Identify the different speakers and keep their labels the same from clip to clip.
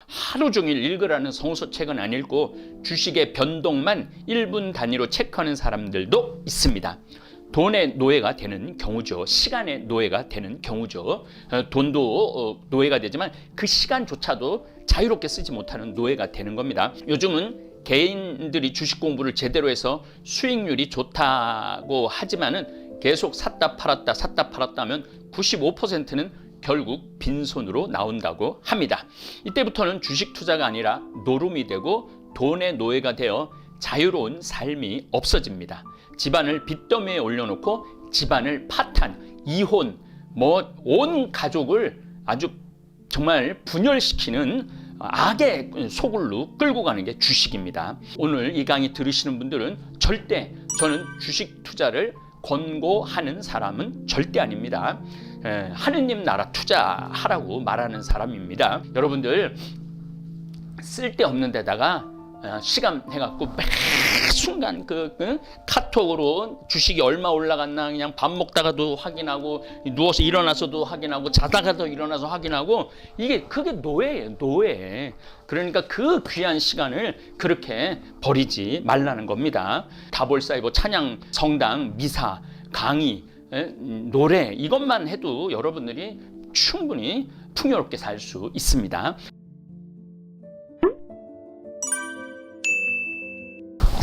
Speaker 1: 하루 종일 읽으라는 성서책은 안 읽고 주식의 변동만 1분 단위로 체크하는 사람들도 있습니다. 돈의 노예가 되는 경우죠. 시간의 노예가 되는 경우죠. 돈도 노예가 되지만 그 시간조차도 자유롭게 쓰지 못하는 노예가 되는 겁니다. 요즘은 개인들이 주식 공부를 제대로 해서 수익률이 좋다고 하지만은 계속 샀다 팔았다 하면 95%는 결국 빈손으로 나온다고 합니다. 이때부터는 주식 투자가 아니라 노름이 되고 돈의 노예가 되어 자유로운 삶이 없어집니다. 집안을 빚더미에 올려놓고 집안을 파탄, 이혼, 온 가족을 아주 정말 분열시키는 악의 소굴로 끌고 가는 게 주식입니다. 오늘 이 강의 들으시는 분들은 절대 저는 주식 투자를 권고하는 사람은 절대 아닙니다. 하느님 나라 투자하라고 말하는 사람입니다. 여러분들 쓸데없는 데다가 시간 해갖고 매 순간 카톡으로 주식이 얼마 올라갔나 그냥 밥 먹다가도 확인하고 누워서 일어나서도 확인하고 자다가도 일어나서 확인하고 그게 노예예요, 노예. 그러니까 그 귀한 시간을 그렇게 버리지 말라는 겁니다. 다볼사이버 찬양, 성당, 미사, 강의, 노래 이것만 해도 여러분들이 충분히 풍요롭게 살 수 있습니다.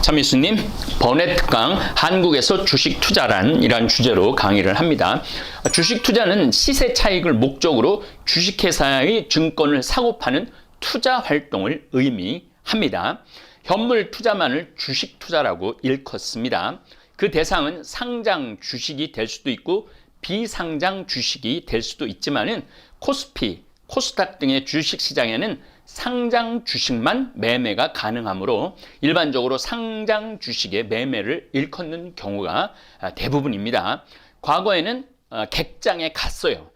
Speaker 1: 참이수님, 번외 특강 한국에서 주식 투자란 이란 주제로 강의를 합니다. 주식 투자는 시세 차익을 목적으로 주식회사의 증권을 사고 파는 투자 활동을 의미합니다. 현물 투자만을 주식 투자라고 일컫습니다. 그 대상은 상장 주식이 될 수도 있고 비상장 주식이 될 수도 있지만은 코스피, 코스닥 등의 주식 시장에는 상장 주식만 매매가 가능하므로 일반적으로 상장 주식의 매매를 일컫는 경우가 대부분입니다. 과거에는 객장에 갔어요.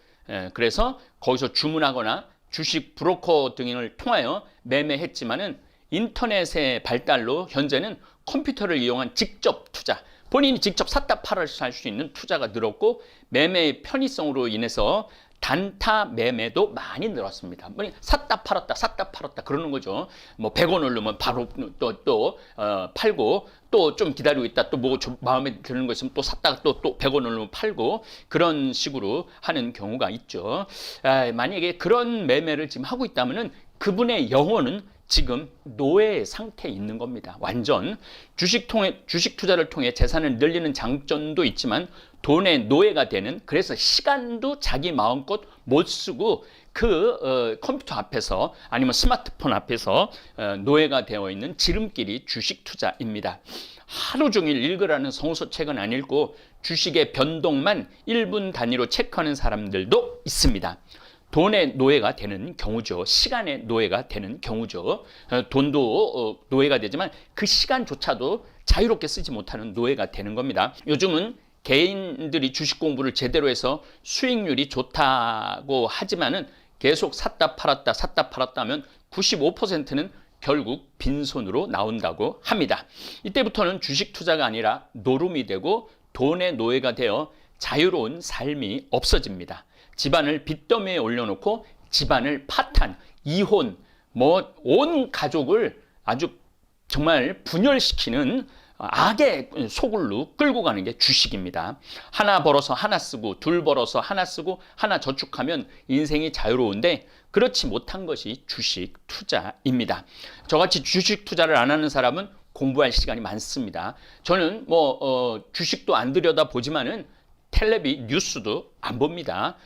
Speaker 1: 그래서 거기서 주문하거나 주식 브로커 등을 통하여 매매했지만은 인터넷의 발달로 현재는 컴퓨터를 이용한 직접 투자, 본인이 직접 샀다 팔아서 할 수 있는 투자가 늘었고 매매의 편의성으로 인해서 단타 매매도 많이 늘었습니다. 샀다 팔았다 그러는 거죠. 100원 오르면 바로 또 팔고 또 좀 기다리고 있다 또 마음에 드는 거 있으면 또 샀다가 또 100원 오르면 팔고 그런 식으로 하는 경우가 있죠. 만약에 그런 매매를 지금 하고 있다면은 그분의 영혼은 지금 노예 상태에 있는 겁니다. 완전 주식 투자를 통해 재산을 늘리는 장점도 있지만 돈의 노예가 되는, 그래서 시간도 자기 마음껏 못 쓰고 컴퓨터 앞에서 아니면 스마트폰 앞에서 노예가 되어 있는 지름길이 주식 투자입니다. 하루 종일 읽으라는 성서책은 안 읽고 주식의 변동만 1분 단위로 체크하는 사람들도 있습니다. 돈의 노예가 되는 경우죠. 시간의 노예가 되는 경우죠. 돈도 노예가 되지만 그 시간조차도 자유롭게 쓰지 못하는 노예가 되는 겁니다. 요즘은 개인들이 주식 공부를 제대로 해서 수익률이 좋다고 하지만은 계속 샀다 팔았다 하면 95%는 결국 빈손으로 나온다고 합니다. 이때부터는 주식 투자가 아니라 노름이 되고 돈의 노예가 되어 자유로운 삶이 없어집니다. 집안을 빚더미에 올려놓고 집안을 파탄, 이혼, 온 가족을 아주 정말 분열시키는 악의 소굴로 끌고 가는 게 주식입니다. 하나 벌어서 하나 쓰고 둘 벌어서 하나 쓰고 하나 저축하면 인생이 자유로운데 그렇지 못한 것이 주식 투자입니다. 저같이 주식 투자를 안 하는 사람은 공부할 시간이 많습니다. 저는 주식도 안 들여다보지만은 텔레비 뉴스도 안 봅니다.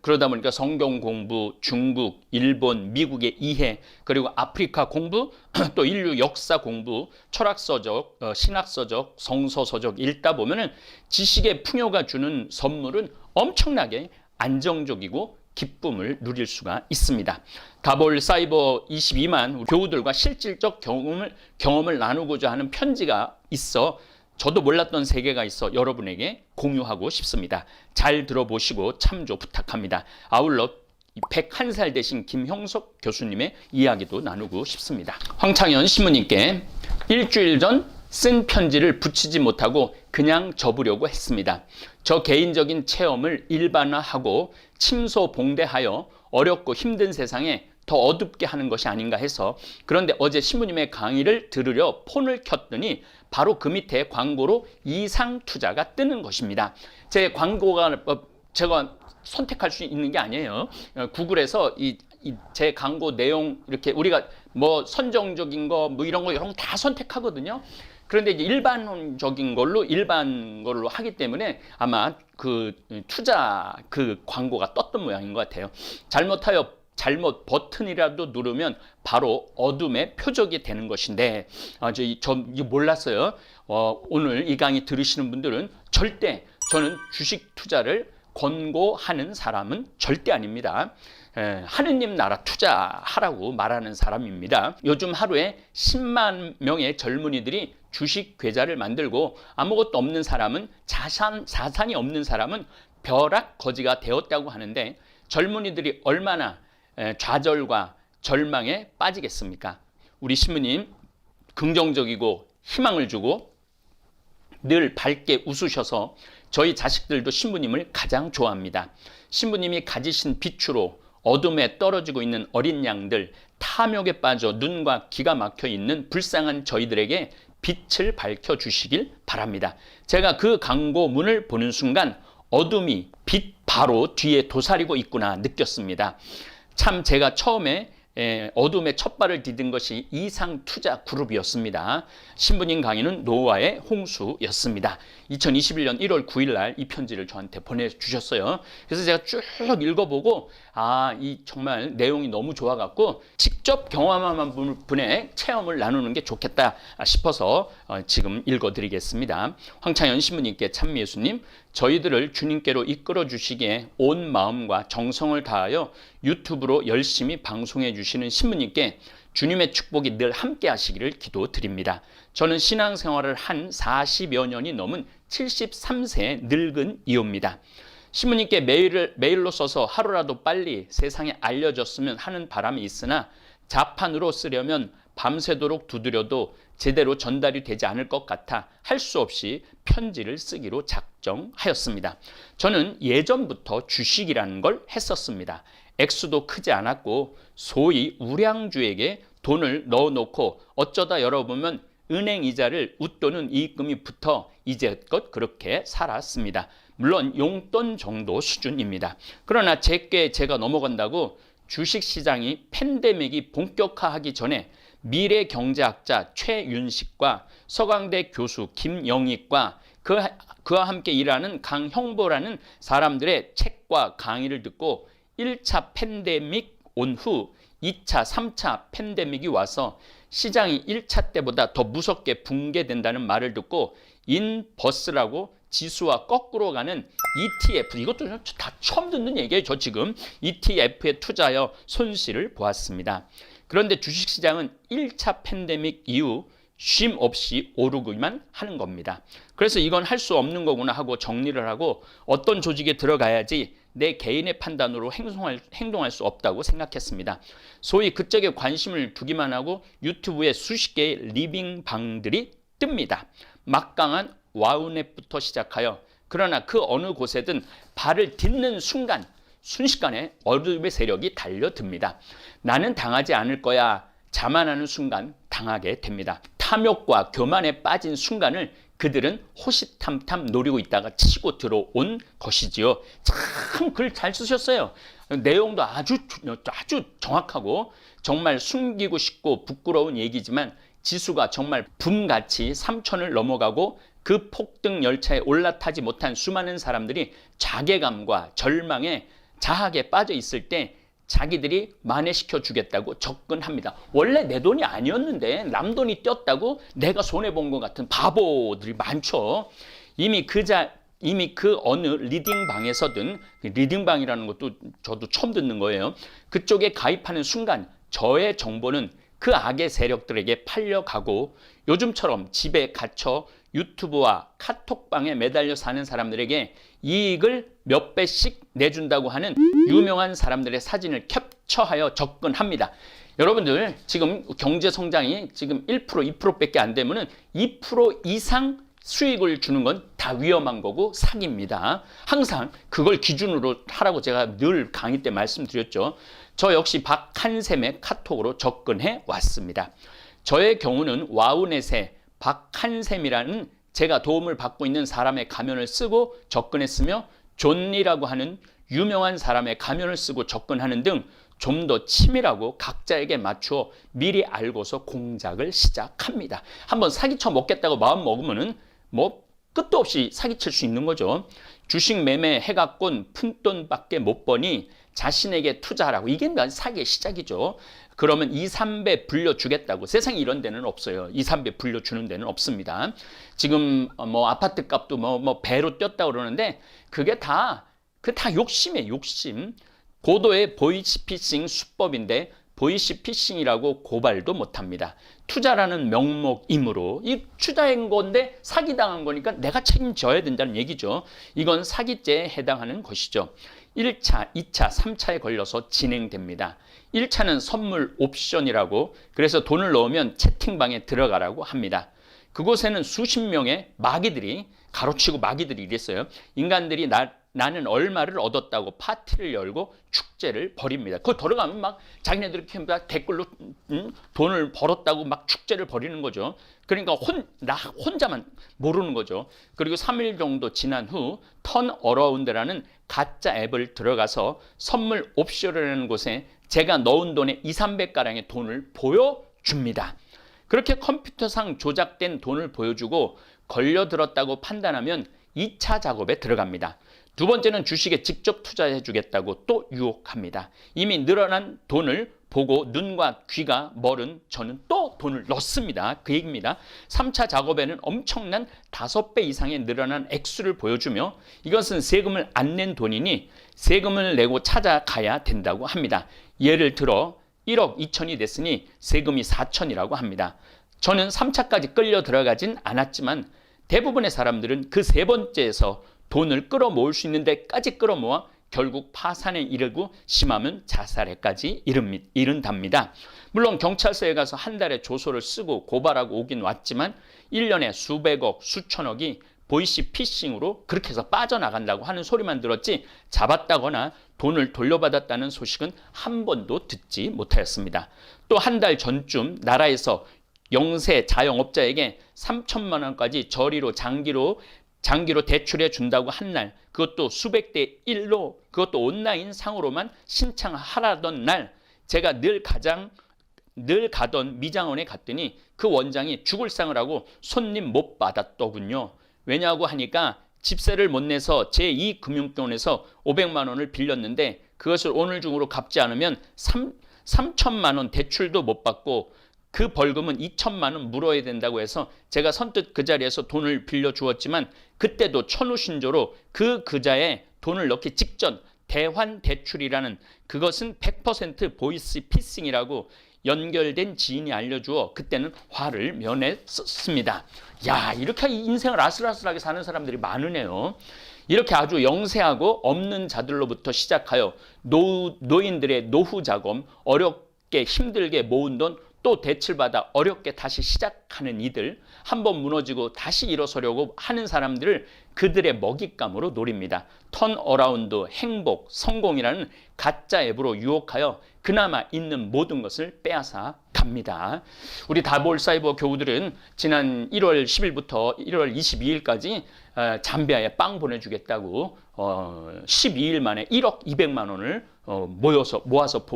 Speaker 1: 그러다 보니까 성경 공부, 중국, 일본, 미국의 이해, 그리고 아프리카 공부, 또 인류 역사 공부, 철학서적, 신학서적, 성서서적 읽다 보면은 지식의 풍요가 주는 선물은 엄청나게 안정적이고 기쁨을 누릴 수가 있습니다. 다볼 사이버 22만 교우들과 실질적 경험을 나누고자 하는 편지가 있어 저도 몰랐던 세계가 있어 여러분에게 공유하고 싶습니다. 잘 들어보시고 참조 부탁합니다. 아울러 101살 되신 김형석 교수님의 이야기도 나누고 싶습니다. 황창현 신부님께 일주일 전 쓴 편지를 붙이지 못하고 그냥 접으려고 했습니다. 저 개인적인 체험을 일반화하고 침소봉대하여 어렵고 힘든 세상에 더 어둡게 하는 것이 아닌가 해서. 그런데 어제 신부님의 강의를 들으려 폰을 켰더니 바로 그 밑에 광고로 이상 투자가 뜨는 것입니다. 제 광고가 제가 선택할 수 있는 게 아니에요. 구글에서 제 광고 내용 이렇게 우리가 뭐 선정적인 거 뭐 이런 거 다 선택하거든요. 그런데 이제 일반적인 걸로 일반 걸로 하기 때문에 아마 그 투자 그 광고가 떴던 모양인 것 같아요. 잘못 버튼이라도 누르면 바로 어둠의 표적이 되는 것인데, 저 이거 몰랐어요. 오늘 이 강의 들으시는 분들은 절대 저는 주식 투자를 권고하는 사람은 절대 아닙니다. 하느님 나라 투자하라고 말하는 사람입니다. 요즘 하루에 10만 명의 젊은이들이 주식 계좌를 만들고 아무것도 없는 사람은 자산이 없는 사람은 벼락 거지가 되었다고 하는데, 젊은이들이 얼마나 좌절과 절망에 빠지겠습니까? 우리 신부님 긍정적이고 희망을 주고 늘 밝게 웃으셔서 저희 자식들도 신부님을 가장 좋아합니다. 신부님이 가지신 빛으로 어둠에 떨어지고 있는 어린 양들, 탐욕에 빠져 눈과 귀가 막혀 있는 불쌍한 저희들에게 빛을 밝혀주시길 바랍니다. 제가 그 광고문을 보는 순간 어둠이 빛 바로 뒤에 도사리고 있구나 느꼈습니다. 참 제가 처음에 어둠의 첫 발을 디딘 것이 이상투자 그룹이었습니다. 신부님 강의는 노아의 홍수였습니다. 2021년 1월 9일 날 이 편지를 저한테 보내주셨어요. 그래서 제가 쭉 읽어보고 이 정말 내용이 너무 좋아갖고 직접 경험한 분의 체험을 나누는 게 좋겠다 싶어서 지금 읽어드리겠습니다. 황창현 신부님께 참미예수님, 저희들을 주님께로 이끌어 주시기에 온 마음과 정성을 다하여 유튜브로 열심히 방송해 주시는 신부님께 주님의 축복이 늘 함께 하시기를 기도드립니다. 저는 신앙생활을 한 40여 년이 넘은 73세 늙은 이호입니다. 신부님께 메일로 써서 하루라도 빨리 세상에 알려졌으면 하는 바람이 있으나 자판으로 쓰려면 밤새도록 두드려도 제대로 전달이 되지 않을 것 같아 할 수 없이 편지를 쓰기로 작정하였습니다. 저는 예전부터 주식이라는 걸 했었습니다. 액수도 크지 않았고 소위 우량주에게 돈을 넣어놓고 어쩌다 열어보면 은행 이자를 웃도는 이익금이 붙어 이제껏 그렇게 살았습니다. 물론 용돈 정도 수준입니다. 그러나 제게 제가 넘어간다고 주식시장이 팬데믹이 본격화하기 전에 미래경제학자 최윤식과 서강대 교수 김영익과 그와 함께 일하는 강형보라는 사람들의 책과 강의를 듣고 1차 팬데믹 온 후 2차, 3차 팬데믹이 와서 시장이 1차 때보다 더 무섭게 붕괴된다는 말을 듣고 인버스라고 지수와 거꾸로 가는 ETF, 이것도 다 처음 듣는 얘기예요. 저 지금 ETF에 투자하여 손실을 보았습니다. 그런데 주식시장은 1차 팬데믹 이후 쉼 없이 오르기만 하는 겁니다. 그래서 이건 할 수 없는 거구나 하고 정리를 하고 어떤 조직에 들어가야지 내 개인의 판단으로 행동할 수 없다고 생각했습니다. 소위 그쪽에 관심을 두기만 하고 유튜브에 수십 개의 리빙방들이 뜹니다. 막강한 와우넷부터 시작하여 그러나 그 어느 곳에든 발을 딛는 순간 순식간에 어둠의 세력이 달려듭니다. 나는 당하지 않을 거야 자만하는 순간 당하게 됩니다. 탐욕과 교만에 빠진 순간을 그들은 호시탐탐 노리고 있다가 치고 들어온 것이지요. 참 글 잘 쓰셨어요. 내용도 아주 정확하고 정말 숨기고 싶고 부끄러운 얘기지만 지수가 정말 붐같이 3,000을 넘어가고 그 폭등 열차에 올라타지 못한 수많은 사람들이 자괴감과 절망에 자학에 빠져 있을 때 자기들이 만회시켜 주겠다고 접근합니다. 원래 내 돈이 아니었는데 남 돈이 뛰었다고 내가 손해본 것 같은 바보들이 많죠. 이미 그 어느 리딩방에서든, 리딩방이라는 것도 저도 처음 듣는 거예요. 그쪽에 가입하는 순간 저의 정보는 그 악의 세력들에게 팔려가고 요즘처럼 집에 갇혀 유튜브와 카톡방에 매달려 사는 사람들에게 이익을 몇 배씩 내준다고 하는 유명한 사람들의 사진을 캡처하여 접근합니다. 여러분들 지금 경제 성장이 지금 1%, 2%밖에 안 되면은 2% 이상 수익을 주는 건 다 위험한 거고 사기입니다. 항상 그걸 기준으로 하라고 제가 늘 강의 때 말씀드렸죠. 저 역시 박한샘의 카톡으로 접근해 왔습니다. 저의 경우는 와우넷에 박한샘이라는 제가 도움을 받고 있는 사람의 가면을 쓰고 접근했으며 존이라고 하는 유명한 사람의 가면을 쓰고 접근하는 등 좀 더 치밀하고 각자에게 맞추어 미리 알고서 공작을 시작합니다. 한번 사기쳐 먹겠다고 마음 먹으면은 뭐 끝도 없이 사기칠 수 있는 거죠. 주식 매매 해갖곤 푼돈밖에 못 버니 자신에게 투자하라고. 이게 사기의 시작이죠. 그러면 2, 3배 불려주겠다고. 세상에 이런 데는 없어요. 2, 3배 불려주는 데는 없습니다. 지금 뭐 아파트 값도 뭐 배로 뛰었다고 그러는데 그게 다 욕심이에요. 욕심. 고도의 보이스피싱 수법인데 보이스피싱이라고 고발도 못합니다. 투자라는 명목이므로 이 투자한 건데 사기당한 거니까 내가 책임져야 된다는 얘기죠. 이건 사기죄에 해당하는 것이죠. 1차, 2차, 3차에 걸려서 진행됩니다. 1차는 선물 옵션이라고, 그래서 돈을 넣으면 채팅방에 들어가라고 합니다. 그곳에는 수십 명의 마귀들이, 가로치고 마귀들이 이랬어요. 인간들이 나는 얼마를 얻었다고 파티를 열고 축제를 벌입니다. 거기 들어가면 막 자기네들이 댓글로 돈을 벌었다고 막 축제를 벌이는 거죠. 그러니까 나 혼자만 모르는 거죠. 그리고 3일 정도 지난 후 턴어라운드라는 가짜 앱을 들어가서 선물 옵션이라는 곳에 제가 넣은 돈의 2, 300가량의 돈을 보여줍니다. 그렇게 컴퓨터상 조작된 돈을 보여주고 걸려들었다고 판단하면 2차 작업에 들어갑니다. 두 번째는 주식에 직접 투자해 주겠다고 또 유혹합니다. 이미 늘어난 돈을 보고 눈과 귀가 멀은 저는 또 돈을 넣습니다. 그 얘기입니다. 3차 작업에는 엄청난 5배 이상의 늘어난 액수를 보여주며 이것은 세금을 안 낸 돈이니 세금을 내고 찾아가야 된다고 합니다. 예를 들어 1억 2천이 됐으니 세금이 4천이라고 합니다. 저는 3차까지 끌려 들어가진 않았지만 대부분의 사람들은 그 세 번째에서 돈을 끌어모을 수 있는 데까지 끌어모아 결국 파산에 이르고 심하면 자살에까지 이른답니다. 물론 경찰서에 가서 한 달에 조서를 쓰고 고발하고 오긴 왔지만 1년에 수백억, 수천억이 보이스피싱으로 그렇게 해서 빠져나간다고 하는 소리만 들었지 잡았다거나 돈을 돌려받았다는 소식은 한 번도 듣지 못하였습니다. 또 한 달 전쯤 나라에서 영세 자영업자에게 3천만 원까지 저리로 장기로 대출해 준다고 한 날, 그것도 수백 대 1로, 그것도 온라인 상으로만 신청하라던 날, 제가 늘 가던 미장원에 갔더니 그 원장이 죽을 상을 하고 손님 못 받았더군요. 왜냐고 하니까 집세를 못 내서 제2금융권에서 500만 원을 빌렸는데 그것을 오늘 중으로 갚지 않으면 3천만 원 대출도 못 받고 그 벌금은 2천만 원 물어야 된다고 해서 제가 선뜻 그 자리에서 돈을 빌려 주었지만 그때도 천우신조로 그 그자에 돈을 넣기 직전 대환 대출이라는 그것은 100% 보이스피싱이라고 연결된 지인이 알려주어 그때는 화를 면했습니다. 야, 이렇게 인생을 아슬아슬하게 사는 사람들이 많으네요. 이렇게 아주 영세하고 없는 자들로부터 시작하여 노인들의 노후 자금, 어렵게 힘들게 모은 돈 또 대출받아 어렵게 다시 시작하는 이들, 한번 무너지고 다시 일어서려고 하는 사람들을 그들의 먹잇감으로 노립니다. 턴어라운드, 행복, 성공이라는 가짜 앱으로 유혹하여 그나마 있는 모든 것을 빼앗아 갑니다. 우리 다볼사이버 교우들은 지난 1월 10일부터 1월 22일까지 잠비아에 빵 보내주겠다고 12일 만에 1억 200만 원을 모아서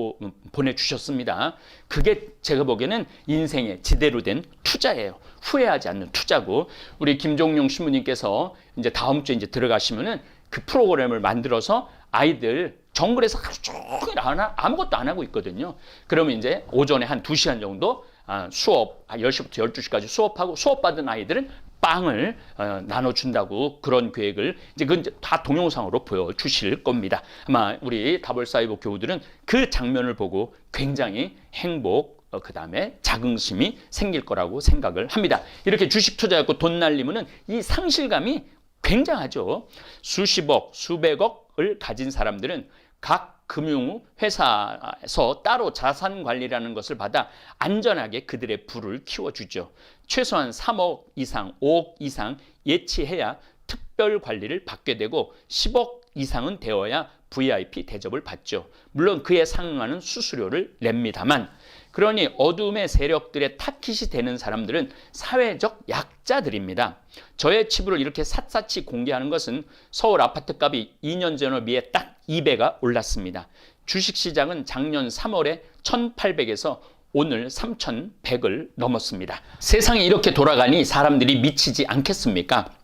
Speaker 1: 보내주셨습니다. 그게 제가 보기에는 인생의 제대로 된 투자예요. 후회하지 않는 투자고, 우리 김종용 신부님께서 이제 다음 주에 이제 들어가시면은 그 프로그램을 만들어서 아이들 정글에서 하루 종일 아무것도 안 하고 있거든요. 그러면 이제 오전에 한 2시간 정도 수업, 10시부터 12시까지 수업하고, 수업받은 아이들은 빵을 나눠준다고, 그런 계획을 그건 다 동영상으로 보여주실 겁니다. 아마 우리 다볼사이버 교우들은 그 장면을 보고 굉장히 행복, 그 다음에 자긍심이 생길 거라고 생각을 합니다. 이렇게 주식 투자하고 돈 날리면은 이 상실감이 굉장하죠. 수십억, 수백억을 가진 사람들은 각 금융회사에서 따로 자산관리라는 것을 받아 안전하게 그들의 부를 키워주죠. 최소한 3억 이상, 5억 이상 예치해야 특별관리를 받게 되고 10억 이상은 되어야 VIP 대접을 받죠. 물론 그에 상응하는 수수료를 냅니다만, 그러니 어둠의 세력들의 타깃이 되는 사람들은 사회적 약자들입니다. 저의 치부를 이렇게 샅샅이 공개하는 것은 서울 아파트값이 2년 전에 비해 딱 2배가 올랐습니다. 주식시장은 작년 3월에 1,800에서 오늘 3,100을 넘었습니다. 세상이 이렇게 돌아가니 사람들이 미치지 않겠습니까?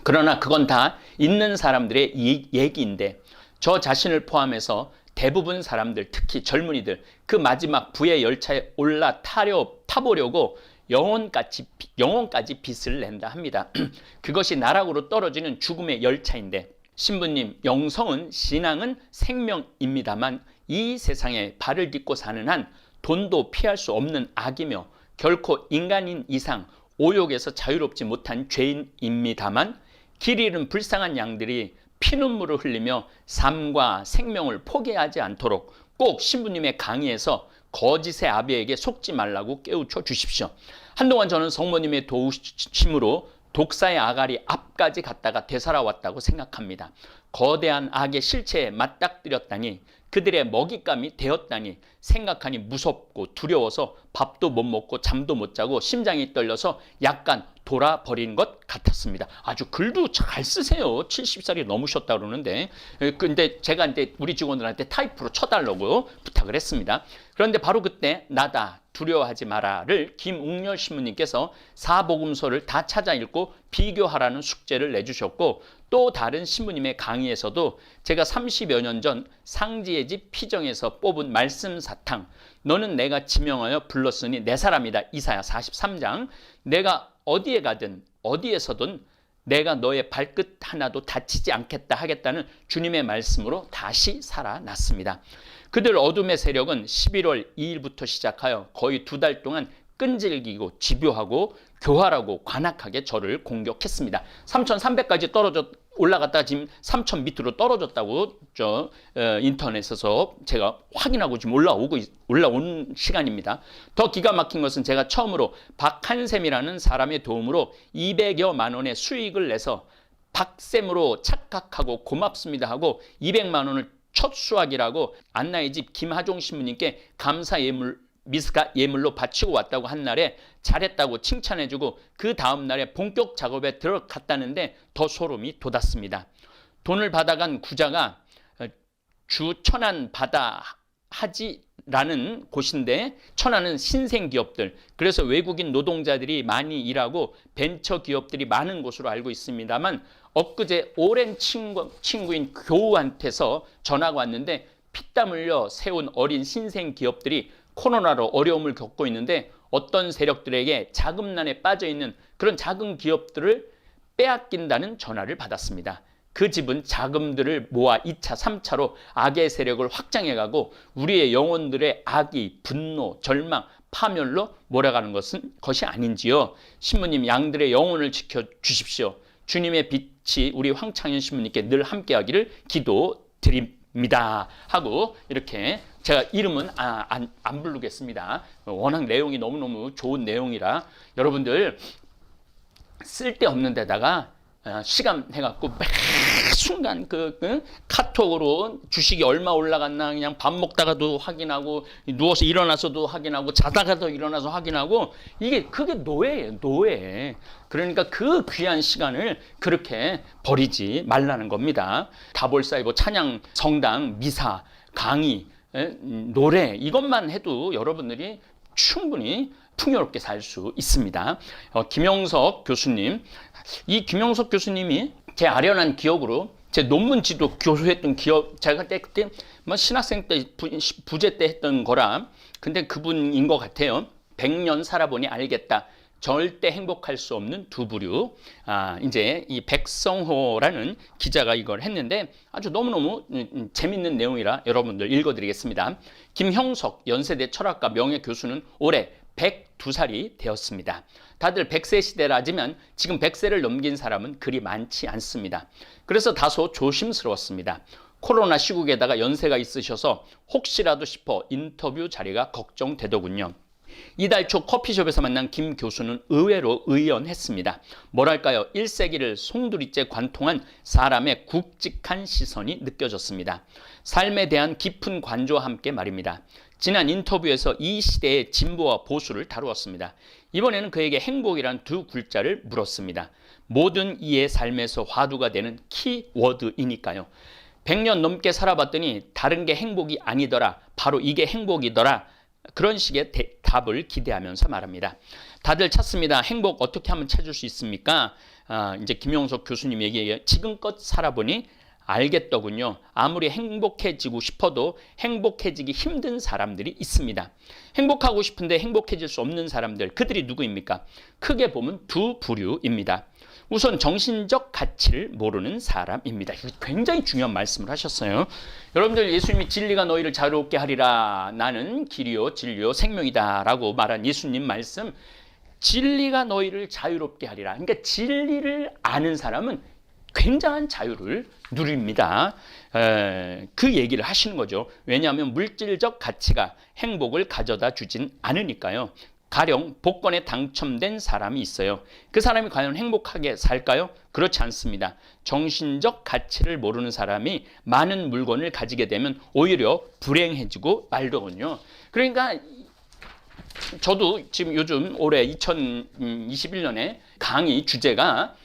Speaker 1: 그러나 그건 다 있는 사람들의 얘기인데, 저 자신을 포함해서 대부분 사람들, 특히 젊은이들, 그 마지막 부의 열차에 타보려고 영혼까지 빚을 낸다 합니다. 그것이 나락으로 떨어지는 죽음의 열차인데, 신부님, 영성은, 신앙은 생명입니다만 이 세상에 발을 딛고 사는 한 돈도 피할 수 없는 악이며 결코 인간인 이상 오욕에서 자유롭지 못한 죄인입니다만, 길 잃은 불쌍한 양들이 피눈물을 흘리며 삶과 생명을 포기하지 않도록 꼭 신부님의 강의에서 거짓의 아비에게 속지 말라고 깨우쳐 주십시오. 한동안 저는 성모님의 도우심으로 독사의 아가리 앞까지 갔다가 되살아왔다고 생각합니다. 거대한 악의 실체에 맞닥뜨렸다니, 그들의 먹잇감이 되었다니 생각하니 무섭고 두려워서 밥도 못 먹고 잠도 못 자고 심장이 떨려서 약간 돌아버린 것 같았습니다. 아주 글도 잘 쓰세요. 70살이 넘으셨다 그러는데, 근데 제가 이제 우리 직원들한테 타이프로 쳐달라고 부탁을 했습니다. 그런데 바로 그때 나다 두려워하지 마라를 김웅렬 신부님께서 사복음서를 다 찾아 읽고 비교하라는 숙제를 내주셨고, 또 다른 신부님의 강의에서도 제가 30여 년 전 상지의 집 피정에서 뽑은 말씀 사탕, 너는 내가 지명하여 불렀으니 내 사람이다, 이사야 43장, 내가 어디에 가든 어디에서든 내가 너의 발끝 하나도 다치지 않겠다 하겠다는 주님의 말씀으로 다시 살아났습니다. 그들 어둠의 세력은 11월 2일부터 시작하여 거의 2달 동안 끈질기고 집요하고 교활하고 관악하게 저를 공격했습니다. 3,300까지 올라갔다가 지금 3,000 밑으로 떨어졌다고 인터넷에서 제가 확인하고 지금 올라온 시간입니다. 더 기가 막힌 것은 제가 처음으로 박한샘이라는 사람의 도움으로 200여만 원의 수익을 내서 박샘으로 착각하고 고맙습니다 하고 200만 원을 첫 수확이라고 안나의 집 김하종 신부님께 감사 예물로 바치고 왔다고 한 날에 잘했다고 칭찬해주고 그 다음 날에 본격 작업에 들어갔다는데 더 소름이 돋았습니다. 돈을 받아간 구자가 주 천안 바다 하지라는 곳인데, 천안은 신생기업들, 그래서 외국인 노동자들이 많이 일하고 벤처기업들이 많은 곳으로 알고 있습니다만, 엊그제 오랜 친구인 교우한테서 전화가 왔는데 피땀 흘려 세운 어린 신생기업들이 코로나로 어려움을 겪고 있는데 어떤 세력들에게 자금난에 빠져있는 그런 작은 기업들을 빼앗긴다는 전화를 받았습니다. 그 집은 자금들을 모아 2차, 3차로 악의 세력을 확장해가고 우리의 영혼들의 악이, 분노, 절망, 파멸로 몰아가는 것이 아닌지요. 신부님, 양들의 영혼을 지켜주십시오. 주님의 빛이 우리 황창현 신부님께 늘 함께하기를 기도드립니다 하고, 이렇게 제가 이름은 안 부르겠습니다. 워낙 내용이 너무너무 좋은 내용이라 여러분들 쓸데없는 데다가 시간 해갖고 매 순간 카톡으로 주식이 얼마 올라갔나 그냥 밥 먹다가도 확인하고, 누워서 일어나서도 확인하고, 자다가도 일어나서 확인하고, 그게 노예예요, 노예. 그러니까 그 귀한 시간을 그렇게 버리지 말라는 겁니다. 다볼사이버 찬양, 성당, 미사, 강의, 노래, 이것만 해도 여러분들이 충분히 풍요롭게 살 수 있습니다. 김영석 교수님, 이 김영석 교수님이 제 아련한 기억으로 제 논문지도 교수했던 기억, 제가 그때 신학생 때 부제 때 했던 거라, 근데 그분인 것 같아요. 100년 살아보니 알겠다. 절대 행복할 수 없는 두 부류. 이제 이 백성호라는 기자가 이걸 했는데 아주 너무너무 재밌는 내용이라 여러분들 읽어드리겠습니다. 김형석 연세대 철학과 명예교수는 올해 102살이 되었습니다. 다들 100세 시대라지만 지금 100세를 넘긴 사람은 그리 많지 않습니다. 그래서 다소 조심스러웠습니다. 코로나 시국에다가 연세가 있으셔서 혹시라도 싶어 인터뷰 자리가 걱정되더군요. 이달 초 커피숍에서 만난 김 교수는 의외로 의연했습니다. 뭐랄까요? 1세기를 송두리째 관통한 사람의 굵직한 시선이 느껴졌습니다. 삶에 대한 깊은 관조와 함께 말입니다. 지난 인터뷰에서 이 시대의 진보와 보수를 다루었습니다. 이번에는 그에게 행복이란 두 글자를 물었습니다. 모든 이의 삶에서 화두가 되는 키워드이니까요. 100년 넘게 살아봤더니 다른 게 행복이 아니더라. 바로 이게 행복이더라. 그런 식의 답을 기대하면서 말합니다. 다들 찾습니다. 행복 어떻게 하면 찾을 수 있습니까? 이제 김용석 교수님 얘기해요. 지금껏 살아보니 알겠더군요. 아무리 행복해지고 싶어도 행복해지기 힘든 사람들이 있습니다. 행복하고 싶은데 행복해질 수 없는 사람들, 그들이 누구입니까? 크게 보면 두 부류입니다. 우선 정신적 가치를 모르는 사람입니다. 굉장히 중요한 말씀을 하셨어요. 여러분들, 예수님이 진리가 너희를 자유롭게 하리라. 나는 길이요 진리요 생명이다 라고 말한 예수님 말씀, 진리가 너희를 자유롭게 하리라. 그러니까 진리를 아는 사람은 굉장한 자유를 누립니다. 그 얘기를 하시는 거죠. 왜냐하면 물질적 가치가 행복을 가져다 주진 않으니까요. 가령 복권에 당첨된 사람이 있어요. 그 사람이 과연 행복하게 살까요? 그렇지 않습니다. 정신적 가치를 모르는 사람이 많은 물건을 가지게 되면 오히려 불행해지고 말더군요. 그러니까 저도 지금 요즘 올해 2021년에 강의 주제가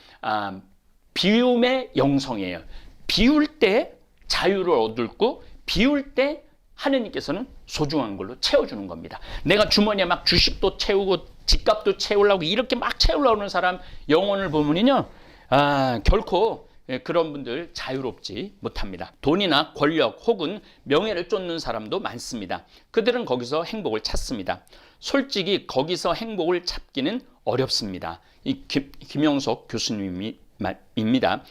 Speaker 1: 비움의 영성이에요. 비울 때 자유를 얻고 비울 때 하느님께서는 소중한 걸로 채워주는 겁니다. 내가 주머니에 막 주식도 채우고 집값도 채우려고 이렇게 막 채우려고 하는 사람 영혼을 보면요, 결코 그런 분들 자유롭지 못합니다. 돈이나 권력 혹은 명예를 쫓는 사람도 많습니다. 그들은 거기서 행복을 찾습니다. 솔직히 거기서 행복을 찾기는 어렵습니다. 이 김용석 교수님입니다.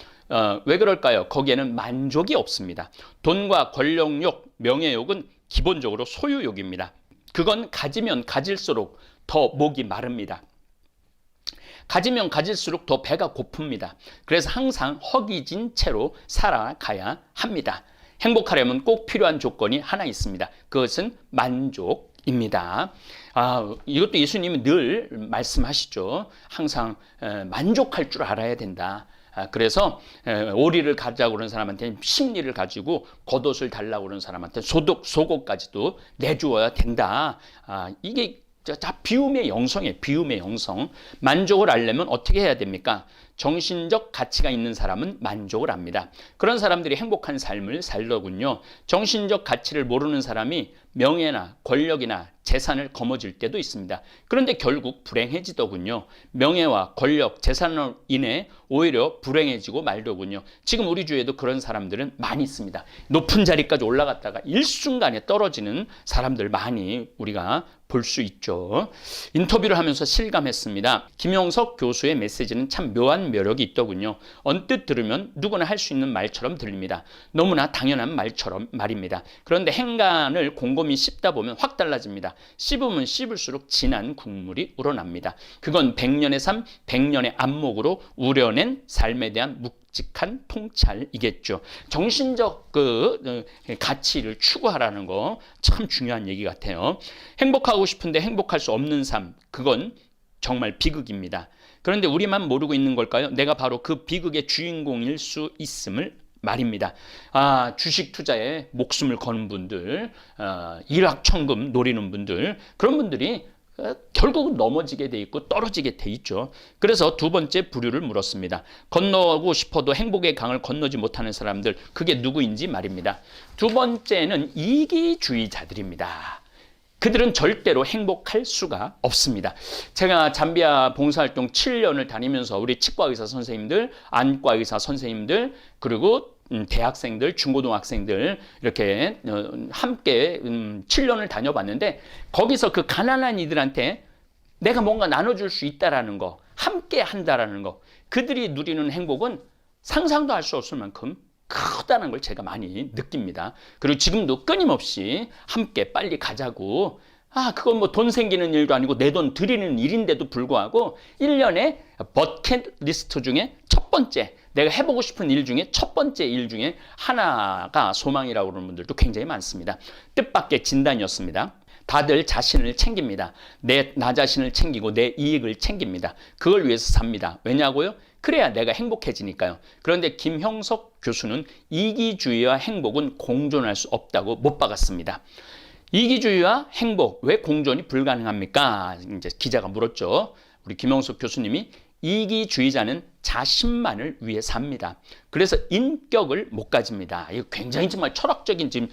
Speaker 1: 왜 그럴까요? 거기에는 만족이 없습니다. 돈과 권력욕, 명예욕은 기본적으로 소유욕입니다. 그건 가지면 가질수록 더 목이 마릅니다. 가지면 가질수록 더 배가 고픕니다. 그래서 항상 허기진 채로 살아가야 합니다. 행복하려면 꼭 필요한 조건이 하나 있습니다. 그것은 만족입니다. 이것도 예수님이 늘 말씀하시죠. 항상 만족할 줄 알아야 된다. 그래서 오리를 가자고 그러는 사람한테는 심리를 가지고 겉옷을 달라고 그러는 사람한테 속옷까지도 내주어야 된다. 이게 비움의 영성이에요. 비움의 영성. 만족을 알려면 어떻게 해야 됩니까? 정신적 가치가 있는 사람은 만족을 합니다. 그런 사람들이 행복한 삶을 살더군요. 정신적 가치를 모르는 사람이 명예나 권력이나 재산을 거머쥘 때도 있습니다. 그런데 결국 불행해지더군요. 명예와 권력, 재산으로 인해 오히려 불행해지고 말더군요. 지금 우리 주위에도 그런 사람들은 많이 있습니다. 높은 자리까지 올라갔다가 일순간에 떨어지는 사람들 많이 우리가 볼 수 있죠. 인터뷰를 하면서 실감했습니다. 김용석 교수의 메시지는 참 묘한 매력이 있더군요. 언뜻 들으면 누구나 할 수 있는 말처럼 들립니다. 너무나 당연한 말입니다. 그런데 행간을 곰곰이 씹다 보면 확 달라집니다. 씹으면 씹을수록 진한 국물이 우러납니다. 그건 100년의 삶, 100년의 안목으로 우려낸 삶에 대한 묵직한 통찰이겠죠. 정신적 가치를 추구하라는 거 참 중요한 얘기 같아요. 행복하고 싶은데 행복할 수 없는 삶, 그건 정말 비극입니다. 그런데 우리만 모르고 있는 걸까요? 내가 바로 그 비극의 주인공일 수 있음을 말입니다. 주식 투자에 목숨을 거는 분들, 일확천금 노리는 분들, 그런 분들이 결국은 넘어지게 돼 있고 떨어지게 돼 있죠. 그래서 두 번째 부류를 물었습니다. 건너고 싶어도 행복의 강을 건너지 못하는 사람들, 그게 누구인지 말입니다. 두 번째는 이기주의자들입니다. 그들은 절대로 행복할 수가 없습니다. 제가 잠비아 봉사활동 7년을 다니면서 우리 치과의사 선생님들, 안과의사 선생님들, 그리고 대학생들, 중고등학생들 이렇게 함께 7년을 다녀봤는데, 거기서 그 가난한 이들한테 내가 뭔가 나눠줄 수 있다라는 거, 함께 한다라는 거, 그들이 누리는 행복은 상상도 할 수 없을 만큼 크다는 걸 제가 많이 느낍니다. 그리고 지금도 끊임없이 함께 빨리 가자고, 그건 뭐 돈 생기는 일도 아니고 내 돈 들이는 일인데도 불구하고 1년에 버킷리스트 중에 첫 번째, 내가 해보고 싶은 일 중에 첫 번째 일 중에 하나가 소망이라고 그러는 분들도 굉장히 많습니다. 뜻밖의 진단이었습니다. 다들 자신을 챙깁니다. 나 자신을 챙기고 내 이익을 챙깁니다. 그걸 위해서 삽니다. 왜냐고요? 그래야 내가 행복해지니까요. 그런데 김형석 교수는 이기주의와 행복은 공존할 수 없다고 못 박았습니다. 이기주의와 행복, 왜 공존이 불가능합니까? 이제 기자가 물었죠. 우리 김형석 교수님이 이기주의자는 자신만을 위해 삽니다. 그래서 인격을 못 가집니다. 이거 굉장히 정말 철학적인 지금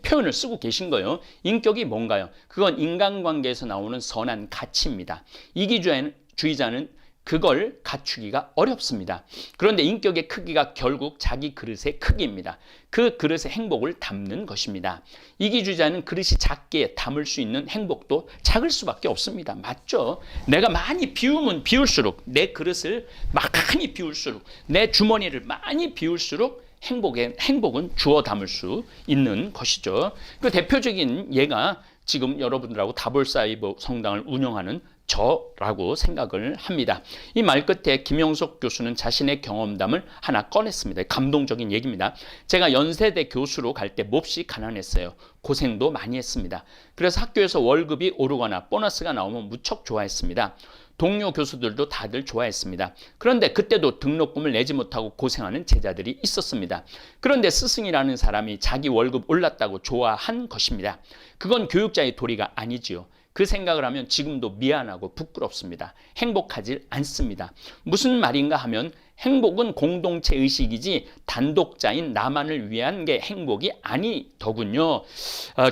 Speaker 1: 표현을 쓰고 계신 거예요. 인격이 뭔가요? 그건 인간관계에서 나오는 선한 가치입니다. 이기주의자는 그걸 갖추기가 어렵습니다. 그런데 인격의 크기가 결국 자기 그릇의 크기입니다. 그 그릇의 행복을 담는 것입니다. 이기주의자는 그릇이 작게 담을 수 있는 행복도 작을 수밖에 없습니다. 맞죠? 내가 많이 비우면 비울수록, 내 그릇을 많이 비울수록, 내 주머니를 많이 비울수록 행복은 주워 담을 수 있는 것이죠. 그 대표적인 예가 지금 여러분들하고 다볼사이버 성당을 운영하는 저라고 생각을 합니다. 이 말 끝에 김형석 교수는 자신의 경험담을 하나 꺼냈습니다. 감동적인 얘기입니다. 제가 연세대 교수로 갈 때 몹시 가난했어요. 고생도 많이 했습니다. 그래서 학교에서 월급이 오르거나 보너스가 나오면 무척 좋아했습니다. 동료 교수들도 다들 좋아했습니다. 그런데 그때도 등록금을 내지 못하고 고생하는 제자들이 있었습니다. 그런데 스승이라는 사람이 자기 월급 올랐다고 좋아한 것입니다. 그건 교육자의 도리가 아니지요. 그 생각을 하면 지금도 미안하고 부끄럽습니다. 행복하지 않습니다. 무슨 말인가 하면 행복은 공동체 의식이지 단독자인 나만을 위한 게 행복이 아니더군요.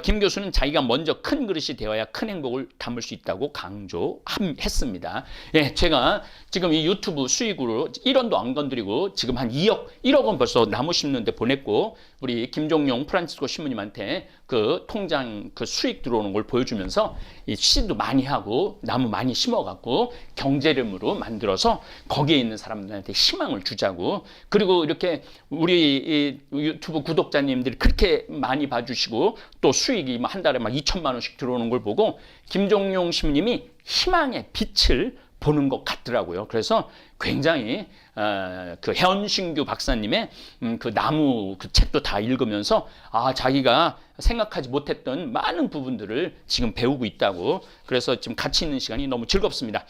Speaker 1: 김 교수는 자기가 먼저 큰 그릇이 되어야 큰 행복을 담을 수 있다고 강조했습니다. 예, 제가 지금 이 유튜브 수익으로 1원도 안 건드리고 지금 한 1억 원 벌써 나무 심는데 보냈고, 우리 김종용 프란치스코 신부님한테 그 통장 그 수익 들어오는 걸 보여주면서 이 씨도 많이 하고 나무 많이 심어갖고 경제름으로 만들어서 거기에 있는 사람들한테 희망을 주자고. 그리고 이렇게 우리 유튜브 구독자님들이 그렇게 많이 봐주시고 또 수익이 한 달에 막 2천만 원씩 들어오는 걸 보고 김종용 신부님이 희망의 빛을 보는 것 같더라고요. 그래서 굉장히 그 현신규 박사님의 그 나무 그 책도 다 읽으면서 자기가 생각하지 못했던 많은 부분들을 지금 배우고 있다고. 그래서 지금 같이 있는 시간이 너무 즐겁습니다.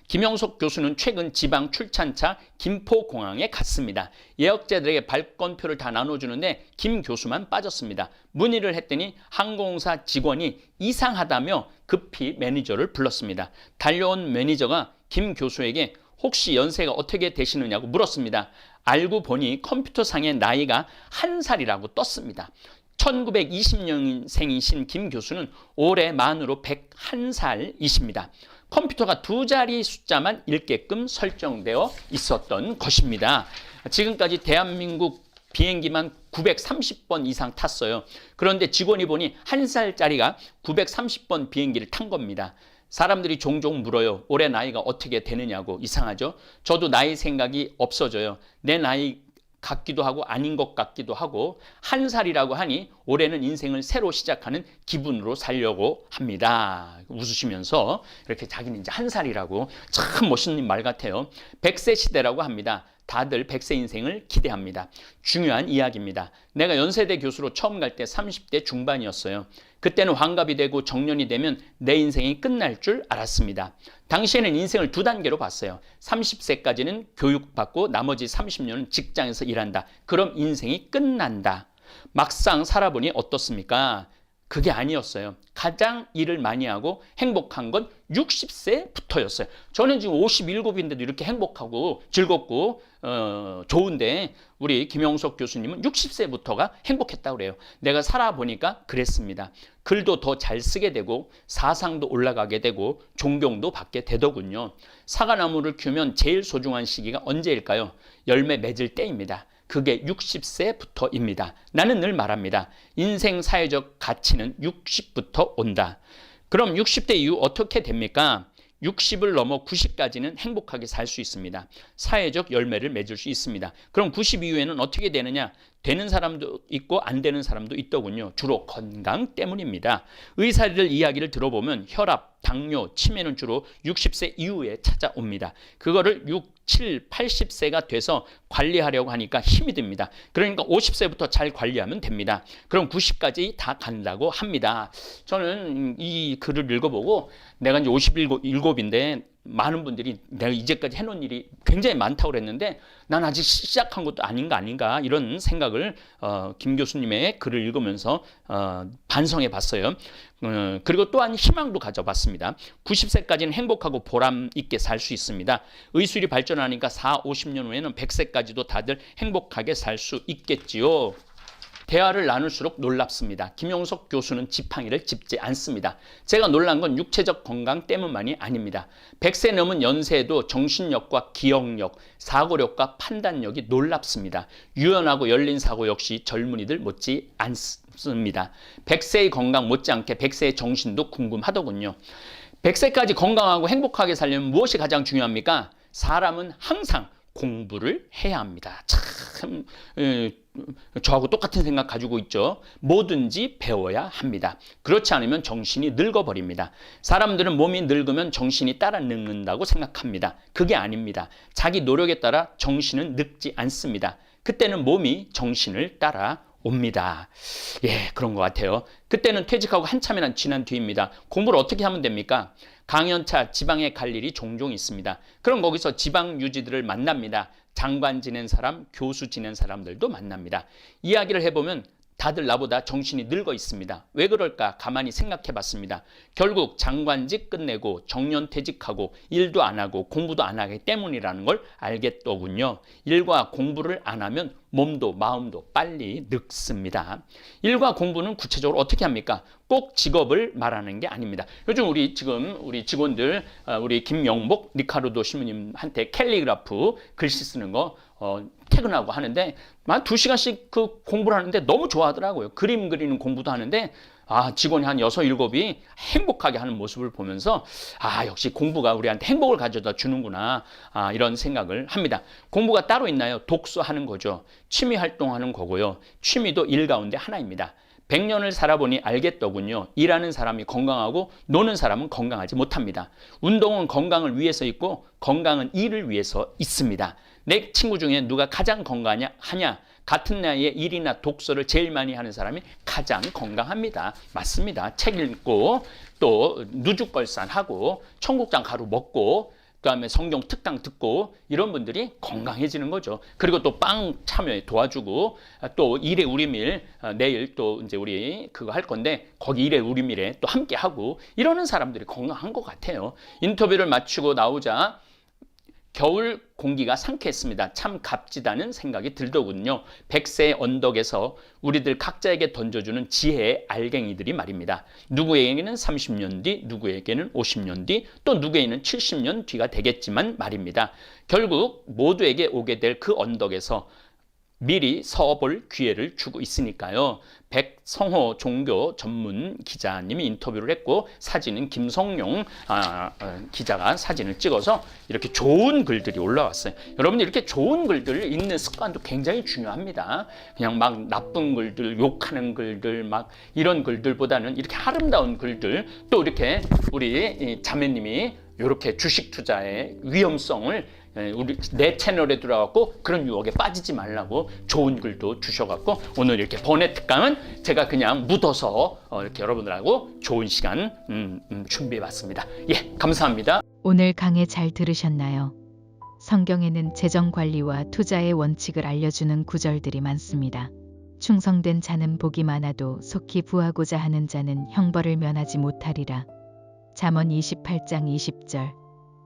Speaker 1: 김형석 교수는 최근 지방 출찬차 김포공항에 갔습니다. 예약자들에게 발권표를 다 나눠주는데 김 교수만 빠졌습니다. 문의를 했더니 항공사 직원이 이상하다며 급히 매니저를 불렀습니다. 달려온 매니저가 김 교수에게 혹시 연세가 어떻게 되시느냐고 물었습니다. 알고 보니 컴퓨터상의 나이가 1살이라고 떴습니다. 1920년생이신 김 교수는 올해 만으로 101살이십니다. 컴퓨터가 2자리 숫자만 읽게끔 설정되어 있었던 것입니다. 지금까지 대한민국 비행기만 930번 이상 탔어요. 그런데 직원이 보니 1살짜리가 930번 비행기를 탄 겁니다. 사람들이 종종 물어요. 올해 나이가 어떻게 되느냐고. 이상하죠? 저도 나이 생각이 없어져요. 내 나이 같기도 하고 아닌 것 같기도 하고 1살이라고 하니 올해는 인생을 새로 시작하는 기분으로 살려고 합니다. 웃으시면서 이렇게 자기는 이제 1살이라고. 참 멋있는 말 같아요. 100세 시대라고 합니다. 다들 100세 인생을 기대합니다. 중요한 이야기입니다. 내가 연세대 교수로 처음 갈 때 30대 중반이었어요. 그때는 환갑이 되고 정년이 되면 내 인생이 끝날 줄 알았습니다. 당시에는 인생을 2단계로 봤어요. 30세까지는 교육받고 나머지 30년은 직장에서 일한다. 그럼 인생이 끝난다. 막상 살아보니 어떻습니까? 그게 아니었어요. 가장 일을 많이 하고 행복한 건 60세부터였어요. 저는 지금 57인데도 이렇게 행복하고 즐겁고 좋은데 우리 김형석 교수님은 60세부터가 행복했다고 그래요. 내가 살아보니까 그랬습니다. 글도 더 잘 쓰게 되고 사상도 올라가게 되고 존경도 받게 되더군요. 사과나무를 키우면 제일 소중한 시기가 언제일까요? 열매 맺을 때입니다. 그게 60세부터입니다. 나는 늘 말합니다. 인생 사회적 가치는 60부터 온다. 그럼 60대 이후 어떻게 됩니까? 60을 넘어 90까지는 행복하게 살 수 있습니다. 사회적 열매를 맺을 수 있습니다. 그럼 90 이후에는 어떻게 되느냐? 되는 사람도 있고 안 되는 사람도 있더군요. 주로 건강 때문입니다. 의사들 이야기를 들어보면 혈압, 당뇨, 치매는 주로 60세 이후에 찾아옵니다. 그거를 7, 80세가 돼서 관리하려고 하니까 힘이 듭니다. 그러니까 50세부터 잘 관리하면 됩니다. 그럼 90까지 다 간다고 합니다. 저는 이 글을 읽어보고 내가 이제 57인데 많은 분들이 내가 이제까지 해놓은 일이 굉장히 많다고 그랬는데 난 아직 시작한 것도 아닌가 이런 생각을 김 교수님의 글을 읽으면서 반성해 봤어요. 그리고 또한 희망도 가져봤습니다. 90세까지는 행복하고 보람 있게 살 수 있습니다. 의술이 발전하니까 4, 50년 후에는 100세까지도 다들 행복하게 살 수 있겠지요. 대화를 나눌수록 놀랍습니다. 김용석 교수는 지팡이를 짚지 않습니다. 제가 놀란 건 육체적 건강 때문만이 아닙니다. 100세 넘은 연세에도 정신력과 기억력, 사고력과 판단력이 놀랍습니다. 유연하고 열린 사고 역시 젊은이들 못지 않습니다. 100세의 건강 못지않게 100세의 정신도 궁금하더군요. 100세까지 건강하고 행복하게 살려면 무엇이 가장 중요합니까? 사람은 항상 공부를 해야 합니다. 참 저하고 똑같은 생각 가지고 있죠. 뭐든지 배워야 합니다. 그렇지 않으면 정신이 늙어버립니다. 사람들은 몸이 늙으면 정신이 따라 늙는다고 생각합니다. 그게 아닙니다. 자기 노력에 따라 정신은 늙지 않습니다. 그때는 몸이 정신을 따라 옵니다. 예, 그런 것 같아요. 그때는 퇴직하고 한참이나 지난 뒤입니다. 공부를 어떻게 하면 됩니까? 강연차 지방에 갈 일이 종종 있습니다. 그럼 거기서 지방 유지들을 만납니다. 장관 지낸 사람, 교수 지낸 사람들도 만납니다. 이야기를 해보면 다들 나보다 정신이 늙어 있습니다. 왜 그럴까 가만히 생각해 봤습니다. 결국 장관직 끝내고 정년퇴직하고 일도 안 하고 공부도 안 하기 때문이라는 걸 알겠더군요. 일과 공부를 안 하면 몸도 마음도 빨리 늙습니다. 일과 공부는 구체적으로 어떻게 합니까? 꼭 직업을 말하는 게 아닙니다. 요즘 우리 직원들, 우리 김영복 리카르도 신부님한테 캘리그라프 글씨 쓰는 거 퇴근하고 하는데 한 2시간씩 그 공부를 하는데 너무 좋아하더라고요. 그림 그리는 공부도 하는데 직원이 한 6, 7이 행복하게 하는 모습을 보면서 역시 공부가 우리한테 행복을 가져다 주는구나 이런 생각을 합니다. 공부가 따로 있나요? 독서하는 거죠. 취미 활동하는 거고요. 취미도 일 가운데 하나입니다. 100년을 살아보니 알겠더군요. 일하는 사람이 건강하고 노는 사람은 건강하지 못합니다. 운동은 건강을 위해서 있고 건강은 일을 위해서 있습니다. 내 친구 중에 누가 가장 건강하냐? 같은 나이에 일이나 독서를 제일 많이 하는 사람이 가장 건강합니다. 맞습니다. 책 읽고 또 누죽벌산하고 청국장 가루 먹고 그다음에 성경 특강 듣고 이런 분들이 건강해지는 거죠. 그리고 또 빵 참여에 도와주고 또 일의 우리밀 내일 또 이제 우리 그거 할 건데 거기 일의 우리밀에 또 함께 하고 이러는 사람들이 건강한 것 같아요. 인터뷰를 마치고 나오자 겨울 공기가 상쾌했습니다. 참 값지다는 생각이 들더군요. 100세의 언덕에서 우리들 각자에게 던져주는 지혜의 알갱이들이 말입니다. 누구에게는 30년 뒤, 누구에게는 50년 뒤, 또 누구에게는 70년 뒤가 되겠지만 말입니다. 결국 모두에게 오게 될 그 언덕에서 미리 서볼 기회를 주고 있으니까요. 백성호 종교 전문 기자님이 인터뷰를 했고 사진은 김성용 기자가 사진을 찍어서 이렇게 좋은 글들이 올라왔어요. 여러분들 이렇게 좋은 글들을 읽는 습관도 굉장히 중요합니다. 그냥 막 나쁜 글들, 욕하는 글들 막 이런 글들보다는 이렇게 아름다운 글들 또 이렇게 우리 자매님이 이렇게 주식 투자의 위험성을 우리 내 채널에 들어가고 그런 유혹에 빠지지 말라고 좋은 글도 주셔갖고 오늘 이렇게 번외 특강은 제가 그냥 묻어서 이렇게 여러분들하고 좋은 시간 준비해봤습니다. 예, 감사합니다.
Speaker 2: 오늘 강의 잘 들으셨나요? 성경에는 재정 관리와 투자의 원칙을 알려주는 구절들이 많습니다. 충성된 자는 복이 많아도 속히 부하고자 하는 자는 형벌을 면하지 못하리라. 잠언 28장 20절.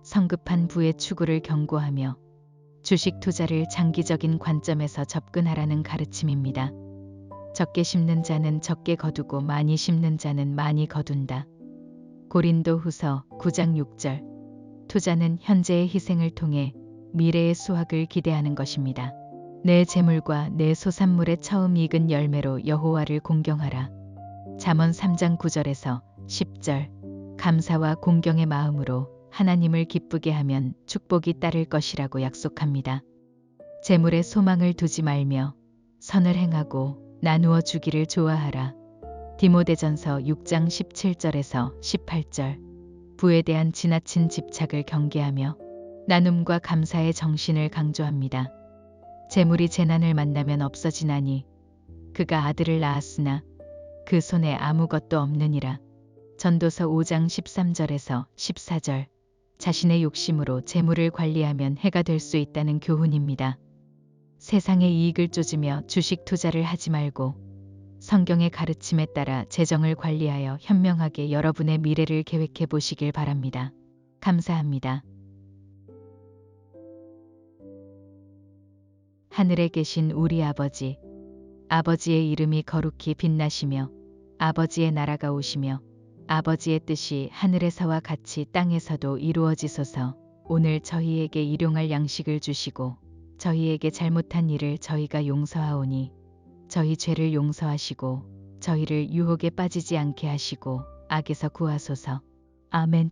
Speaker 2: 성급한 부의 추구를 경고하며 주식 투자를 장기적인 관점에서 접근하라는 가르침입니다. 적게 심는 자는 적게 거두고 많이 심는 자는 많이 거둔다. 고린도후서 9장 6절. 투자는 현재의 희생을 통해 미래의 수확을 기대하는 것입니다. 내 재물과 내 소산물의 처음 익은 열매로 여호와를 공경하라. 잠언 3장 9절에서 10절. 감사와 공경의 마음으로 하나님을 기쁘게 하면 축복이 따를 것이라고 약속합니다. 재물에 소망을 두지 말며 선을 행하고 나누어 주기를 좋아하라. 디모데전서 6장 17절에서 18절. 부에 대한 지나친 집착을 경계하며 나눔과 감사의 정신을 강조합니다. 재물이 재난을 만나면 없어지나니 그가 아들을 낳았으나 그 손에 아무것도 없느니라. 전도서 5장 13절에서 14절. 자신의 욕심으로 재물을 관리하면 해가 될 수 있다는 교훈입니다. 세상의 이익을 쫓으며 주식 투자를 하지 말고 성경의 가르침에 따라 재정을 관리하여 현명하게 여러분의 미래를 계획해 보시길 바랍니다. 감사합니다. 하늘에 계신 우리 아버지, 아버지의 이름이 거룩히 빛나시며 아버지의 나라가 오시며 아버지의 뜻이 하늘에서와 같이 땅에서도 이루어지소서. 오늘 저희에게 일용할 양식을 주시고 저희에게 잘못한 일을 저희가 용서하오니 저희 죄를 용서하시고 저희를 유혹에 빠지지 않게 하시고 악에서 구하소서. 아멘.